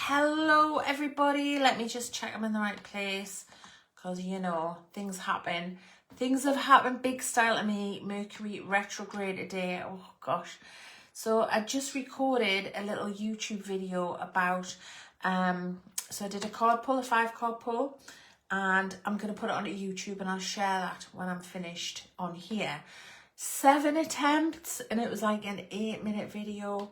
Hello everybody, let me just check I'm in the right place, because you know things happen. Things have happened big style to me. Mercury retrograde today, oh gosh. So I just recorded a little YouTube video about so I did a card pull, a 5 card pull, and I'm going to put it onto YouTube and I'll share that when I'm finished on here. 7 attempts and it was like an 8-minute video.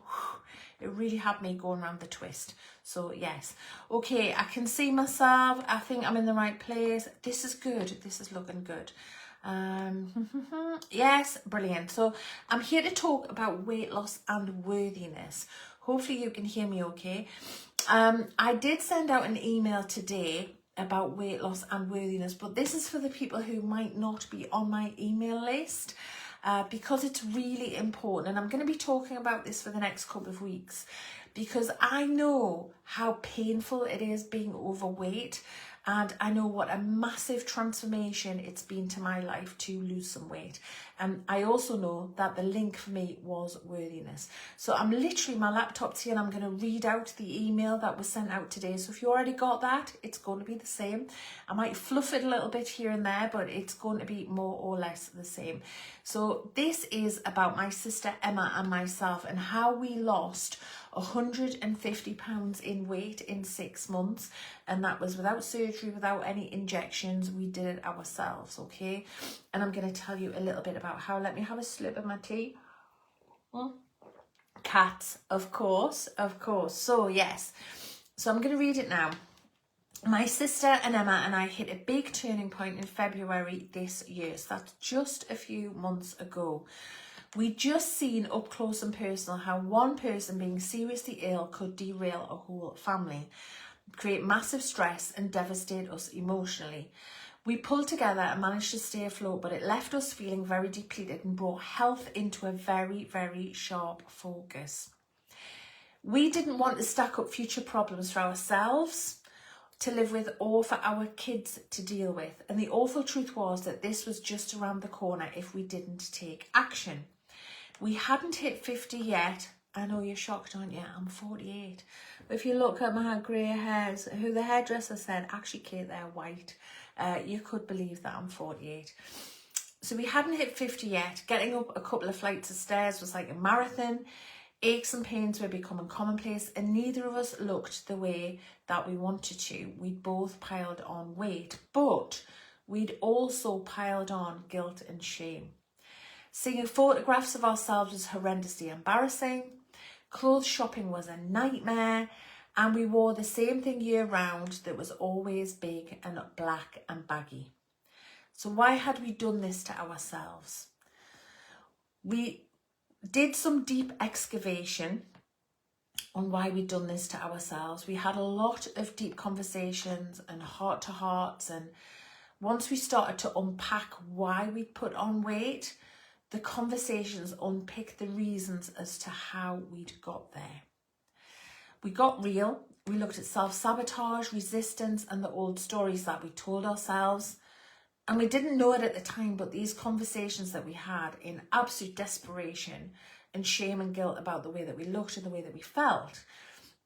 It really had me going around the twist. So yes, okay, I can see myself. I think I'm in the right place. This is good. This is looking good. Yes, brilliant. So I'm here to talk about weight loss and worthiness. Hopefully you can hear me okay. I did send out an email today about weight loss and worthiness, but this is for the people who might not be on my email list. Because it's really important, and I'm going to be talking about this for the next couple of weeks because I know how painful it is being overweight, and I know what a massive transformation it's been to my life to lose some weight. And I also know that the link for me was worthiness. So I'm literally, my laptop's here and I'm going to read out the email that was sent out today. So if you already got that, it's going to be the same. I might fluff it a little bit here and there, but it's going to be more or less the same. So this is about my sister Emma and myself and how we lost 150 pounds in weight in 6 months, and that was without surgery, without any injections. We did it ourselves, okay? And I'm going to tell you a little bit about how. Let me have a slip of my tea. Cats, of course. So yes, so I'm going to read it now. My sister and Emma and I hit a big turning point in February this year. So that's just a few months ago. We'd just seen up close and personal how one person being seriously ill could derail a whole family, create massive stress and devastate us emotionally. We pulled together and managed to stay afloat, but it left us feeling very depleted and brought health into a very, very sharp focus. We didn't want to stack up future problems for ourselves to live with or for our kids to deal with. And the awful truth was that this was just around the corner if we didn't take action. We hadn't hit 50 yet. I know you're shocked, aren't you? I'm 48. But if you look at my grey hairs, who the hairdresser said, actually, Kate, they're white. You could believe that I'm 48. So we hadn't hit 50 yet. Getting up a couple of flights of stairs was like a marathon. Aches and pains were becoming commonplace, and neither of us looked the way that we wanted to. We'd both piled on weight, but we'd also piled on guilt and shame. Seeing photographs of ourselves was horrendously embarrassing. Clothes shopping was a nightmare, and we wore the same thing year round that was always big and black and baggy. So why had we done this to ourselves? We did some deep excavation on why we'd done this to ourselves. We had a lot of deep conversations and heart-to-hearts, and once we started to unpack why we'd put on weight, the conversations unpicked the reasons as to how we'd got there. We got real. We looked at self-sabotage, resistance, and the old stories that we told ourselves. And we didn't know it at the time, but these conversations that we had in absolute desperation and shame and guilt about the way that we looked and the way that we felt,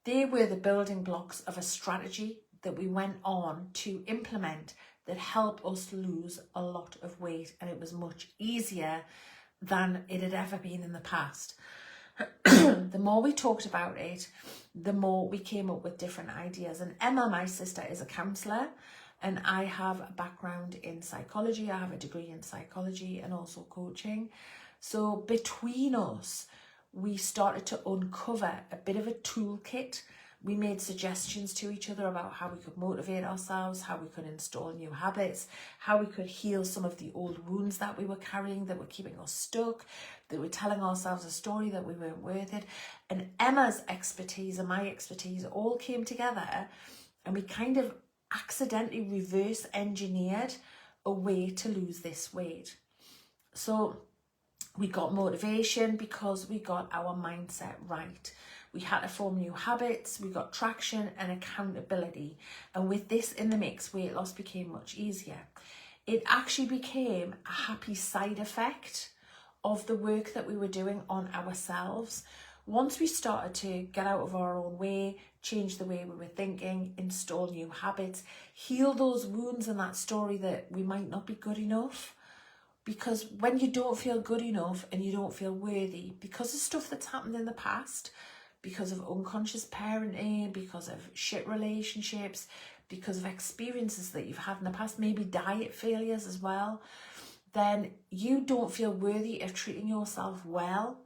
they were the building blocks of a strategy that we went on to implement that helped us lose a lot of weight. And it was much easier than it had ever been in the past. The more we talked about it, the more we came up with different ideas. And Emma, my sister, is a counsellor, and I have a background in psychology. I have a degree in psychology and also coaching. So between us, we started to uncover a bit of a toolkit. We made suggestions to each other about how we could motivate ourselves, how we could install new habits, how we could heal some of the old wounds that we were carrying that were keeping us stuck, that were telling ourselves a story that we weren't worth it. And Emma's expertise and my expertise all came together, and we kind of accidentally reverse engineered a way to lose this weight. So we got motivation because we got our mindset right. We had to form new habits, we got traction and accountability. And with this in the mix, weight loss became much easier. It actually became a happy side effect of the work that we were doing on ourselves. Once we started to get out of our own way, change the way we were thinking, install new habits, heal those wounds in that story that we might not be good enough. Because when you don't feel good enough and you don't feel worthy, because of stuff that's happened in the past, because of unconscious parenting, because of shit relationships, because of experiences that you've had in the past, maybe diet failures as well, then you don't feel worthy of treating yourself well.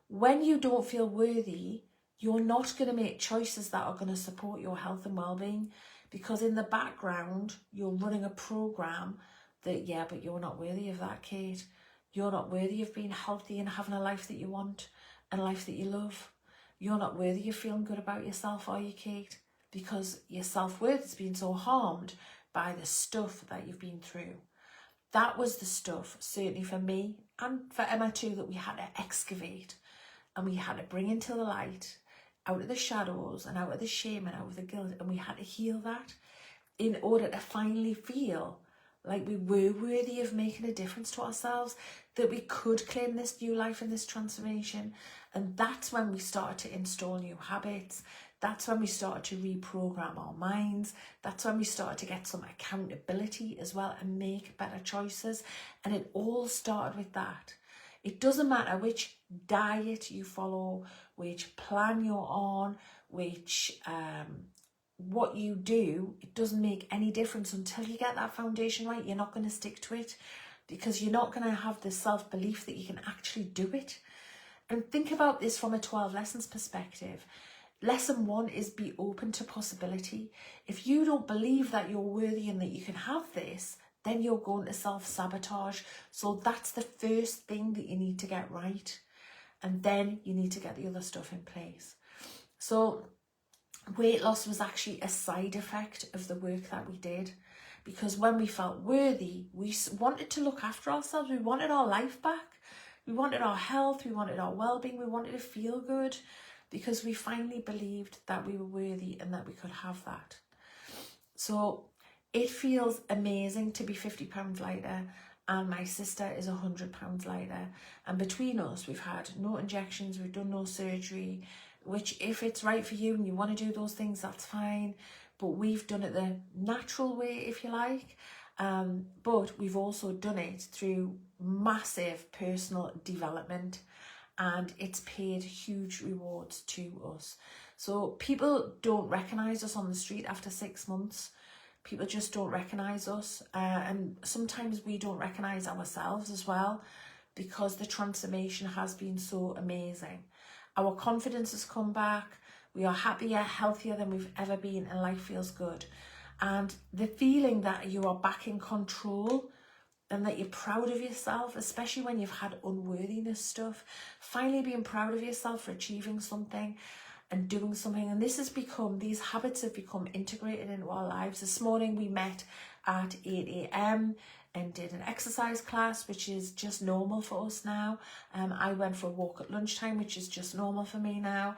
When you don't feel worthy, you're not going to make choices that are going to support your health and well-being, because in the background, you're running a program that, yeah, but you're not worthy of that, Kate. You're not worthy of being healthy and having a life that you want and a life that you love. You're not worthy of feeling good about yourself, are you, Kate? Because your self-worth has been so harmed by the stuff that you've been through. That was the stuff, certainly for me and for Emma too, that we had to excavate and we had to bring into the light, out of the shadows and out of the shame and out of the guilt, and we had to heal that in order to finally feel like we were worthy of making a difference to ourselves, that we could claim this new life and this transformation. And that's when we started to install new habits. That's when we started to reprogram our minds. That's when we started to get some accountability as well and make better choices. And it all started with that. It doesn't matter which diet you follow, which plan you're on, which what you do, it doesn't make any difference until you get that foundation right. You're not going to stick to it because you're not going to have the self-belief that you can actually do it. And think about this from a 12 lessons perspective. Lesson 1 is be open to possibility. If you don't believe that you're worthy and that you can have this, then you're going to self-sabotage. So that's the first thing that you need to get right. And then you need to get the other stuff in place. So weight loss was actually a side effect of the work that we did, because when we felt worthy, we wanted to look after ourselves. We wanted our life back. We wanted our health. We wanted our well-being. We wanted to feel good because we finally believed that we were worthy and that we could have that. So it feels amazing to be 50 pounds lighter, and my sister is 100 pounds lighter. And between us, we've had no injections, we've done no surgery, which if it's right for you and you want to do those things, that's fine. But we've done it the natural way, if you like. But we've also done it through massive personal development, and it's paid huge rewards to us. So people don't recognise us on the street after 6 months. People just don't recognise us. And sometimes we don't recognise ourselves as well, because the transformation has been so amazing. Our confidence has come back. We are happier, healthier than we've ever been, and life feels good. And the feeling that you are back in control and that you're proud of yourself, especially when you've had unworthiness stuff, finally being proud of yourself for achieving something and doing something. And this has become, these habits have become integrated into our lives. This morning we met at 8 a.m. and did an exercise class, which is just normal for us now. I went for a walk at lunchtime, which is just normal for me now.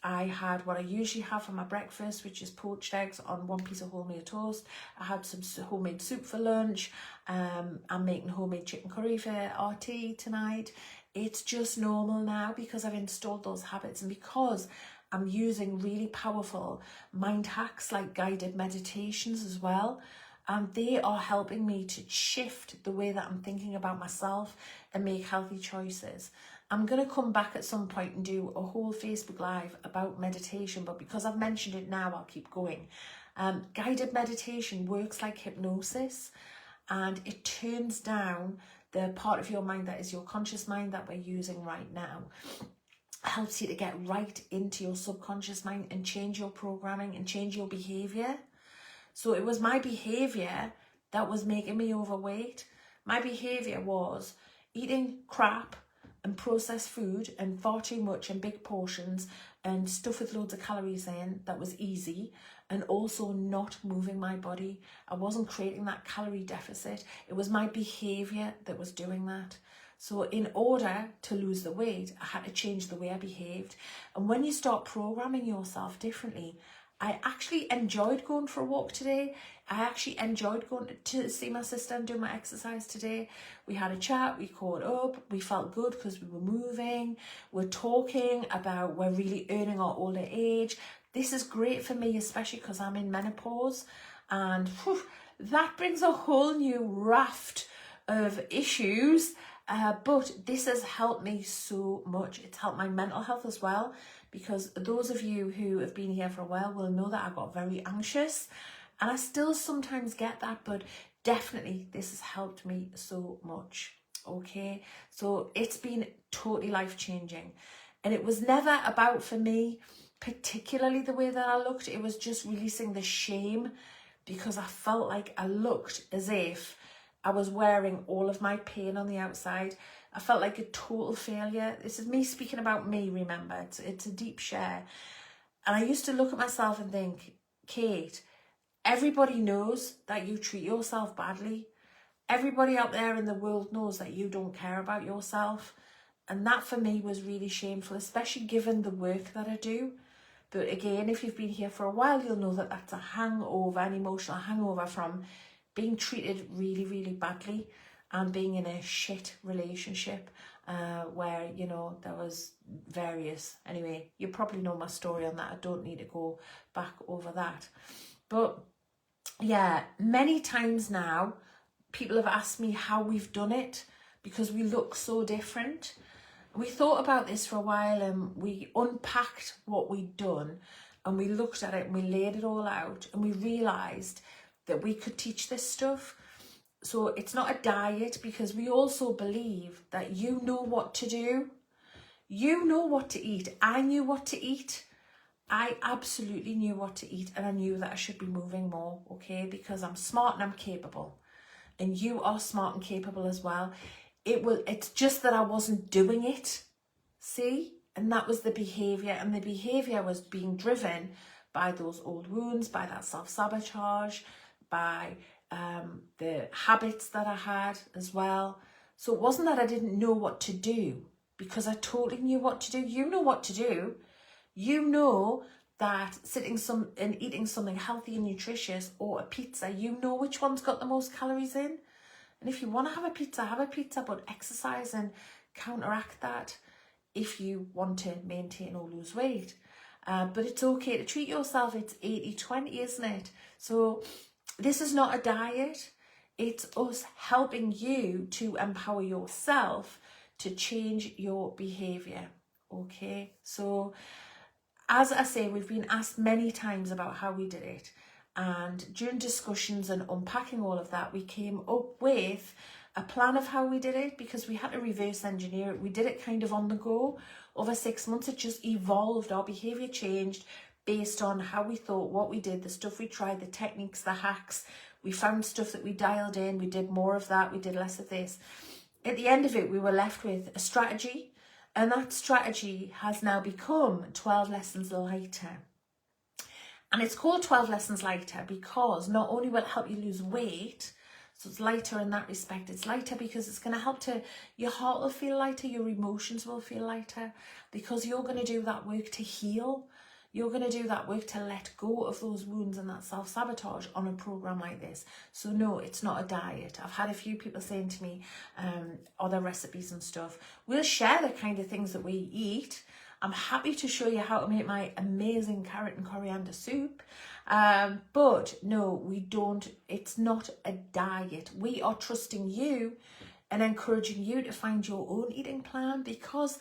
I had what I usually have for my breakfast, which is poached eggs on one piece of wholemeal toast. I had some homemade soup for lunch. I'm making homemade chicken curry for our tea tonight. It's just normal now because I've installed those habits, and because I'm using really powerful mind hacks like guided meditations as well. And they are helping me to shift the way that I'm thinking about myself and make healthy choices. I'm going to come back at some point and do a whole Facebook Live about meditation, but because I've mentioned it now, I'll keep going. Guided meditation works like hypnosis, and it turns down the part of your mind that is your conscious mind that we're using right now. Helps you to get right into your subconscious mind and change your programming and change your behavior. So it was my behavior that was making me overweight. My behavior was eating crap and processed food and far too much and big portions and stuff with loads of calories in that was easy, and also not moving my body. I wasn't creating that calorie deficit. It was my behavior that was doing that. So in order to lose the weight, I had to change the way I behaved. And when you start programming yourself differently, I actually enjoyed going for a walk today. I actually enjoyed going to see my sister and doing my exercise today. We had a chat, we caught up, we felt good because we were moving, we're talking about we're really earning our older age. This is great for me, especially because I'm in menopause, and that brings a whole new raft of issues. But this has helped me so much. It's helped my mental health as well, because those of you who have been here for a while will know that I got very anxious, and I still sometimes get that, but definitely this has helped me so much. Okay, so it's been totally life-changing, and it was never about, for me, particularly the way that I looked. It was just releasing the shame, because I felt like I looked as if I was wearing all of my pain on the outside. I felt like a total failure. This is me speaking about me, remember. It's a deep share. And I used to look at myself and think, Kate, everybody knows that you treat yourself badly. Everybody out there in the world knows that you don't care about yourself. And that for me was really shameful, especially given the work that I do. But again, if you've been here for a while, you'll know that that's a hangover, an emotional hangover from being treated really, really badly and being in a shit relationship where, you know, there was various. Anyway, you probably know my story on that. I don't need to go back over that. But yeah, many times now, people have asked me how we've done it, because we look so different. We thought about this for a while, and we unpacked what we'd done, and we looked at it and we laid it all out, and we realised that we could teach this stuff. So it's not a diet, because we also believe that you know what to do. You know what to eat. I knew what to eat. I absolutely knew what to eat, and I knew that I should be moving more, okay? Because I'm smart and I'm capable. And you are smart and capable as well. It's just that I wasn't doing it. See? And that was the behaviour. And the behaviour was being driven by those old wounds, by that self-sabotage, by the habits that I had as well. So it wasn't that I didn't know what to do, because I totally knew what to do. You know what to do. You know that and eating something healthy and nutritious, or a pizza, you know which one's got the most calories in. And if you want to have a pizza, but exercise and counteract that if you want to maintain or lose weight. But it's okay to treat yourself. It's 80-20, isn't it? So this is not a diet. It's us helping you to empower yourself to change your behaviour. Okay, so as I say, we've been asked many times about how we did it. And during discussions and unpacking all of that, we came up with a plan of how we did it, because we had to reverse engineer it. We did it kind of on the go. Over 6 months, it just evolved. Our behaviour changed based on how we thought, what we did, the stuff we tried, the techniques, the hacks. We found stuff that we dialed in. We did more of that. We did less of this. At the end of it, we were left with a strategy. And that strategy has now become 12 Lessons Lighter. And it's called 12 Lessons Lighter because not only will it help you lose weight, so it's lighter in that respect, it's lighter because it's going to help your heart will feel lighter, your emotions will feel lighter, because you're going to do that work to heal. You're going to do that work to let go of those wounds and that self-sabotage on a program like this. So no, it's not a diet. I've had a few people saying to me, other recipes and stuff. We'll share the kind of things that we eat. I'm happy to show you how to make my amazing carrot and coriander soup. But no, we don't. It's not a diet. We are trusting you and encouraging you to find your own eating plan, because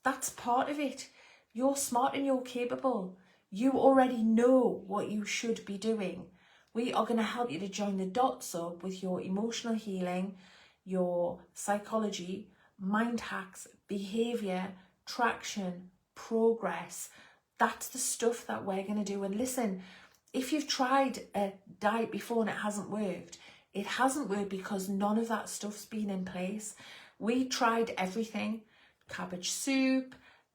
that's part of it. You're smart and you're capable. You already know what you should be doing. We are going to help you to join the dots up with your emotional healing, your psychology, mind hacks, behaviour, traction, progress. That's the stuff that we're going to do. And listen, if you've tried a diet before and it hasn't worked, it hasn't worked because none of that stuff's been in place. We tried everything: cabbage soup,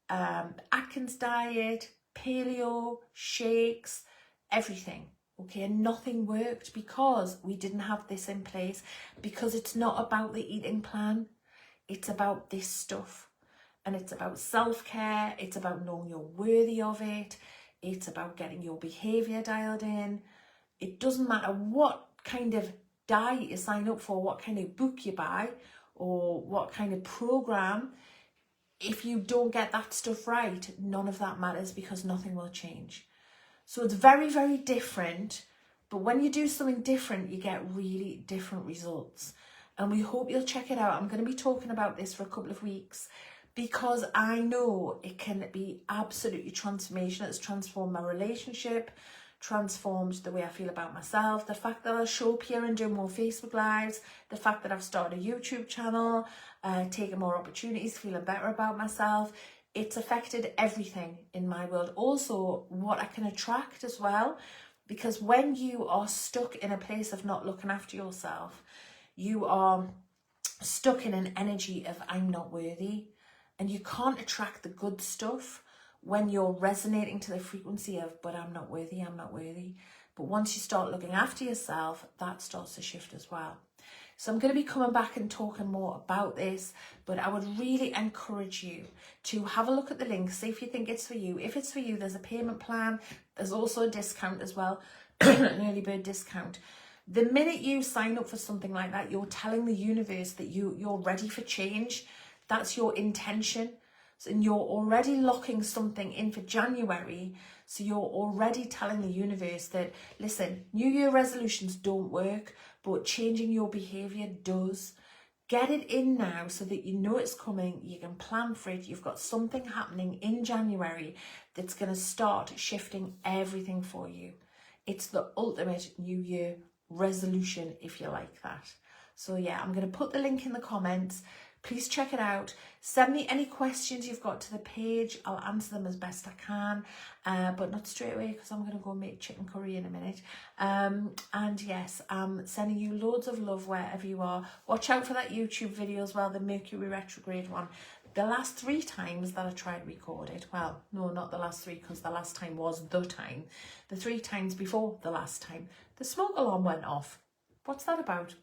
Atkins diet, paleo, shakes, everything. Okay, and nothing worked because we didn't have this in place, because it's not about the eating plan. It's about this stuff. And it's about self-care. It's about knowing you're worthy of it. It's about getting your behaviour dialed in. It doesn't matter what kind of diet you sign up for, what kind of book you buy, or what kind of program. If you don't get that stuff right, none of that matters, because nothing will change. So it's very, very different. But when you do something different, you get really different results. And we hope you'll check it out. I'm going to be talking about this for a couple of weeks, because I know it can be absolutely transformational. It's transformed my relationship, transformed the way I feel about myself. The fact that I show up here and do more Facebook Lives, the fact that I've started a YouTube channel, taking more opportunities, feeling better about myself. It's affected everything in my world. Also, what I can attract as well, because when you are stuck in a place of not looking after yourself, you are stuck in an energy of I'm not worthy. And you can't attract the good stuff when you're resonating to the frequency of, but I'm not worthy, I'm not worthy. But once you start looking after yourself, that starts to shift as well. So I'm going to be coming back and talking more about this, but I would really encourage you to have a look at the link, see if you think it's for you. If it's for you, there's a payment plan. There's also a discount as well, an early bird discount. The minute you sign up for something like that, you're telling the universe that you're ready for change. That's your intention. And you're already locking something in for January. So you're already telling the universe that, listen, New Year resolutions don't work, but changing your behaviour does. Get it in now so that you know it's coming. You can plan for it. You've got something happening in January that's going to start shifting everything for you. It's the ultimate New Year resolution, if you like that. So yeah, I'm going to put the link in the comments. Please check it out. Send me any questions you've got to the page. I'll answer them as best I can, but not straight away, because I'm going to go make chicken curry in a minute. And yes, I'm sending you loads of love wherever you are. Watch out for that YouTube video as well, the Mercury retrograde one. The last 3 times that I tried recorded, well, no, not the last 3, because the last time was the time. The 3 times before the last time, the smoke alarm went off. What's that about?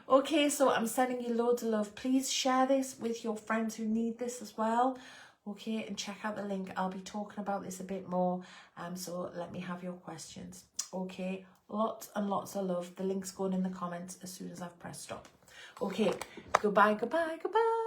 Okay, so I'm sending you loads of love. Please share this with your friends who need this as well. Okay, and check out the link. I'll be talking about this a bit more. So let me have your questions. Okay, lots and lots of love. The link's going in the comments as soon as I've pressed stop. Okay, goodbye, goodbye, goodbye.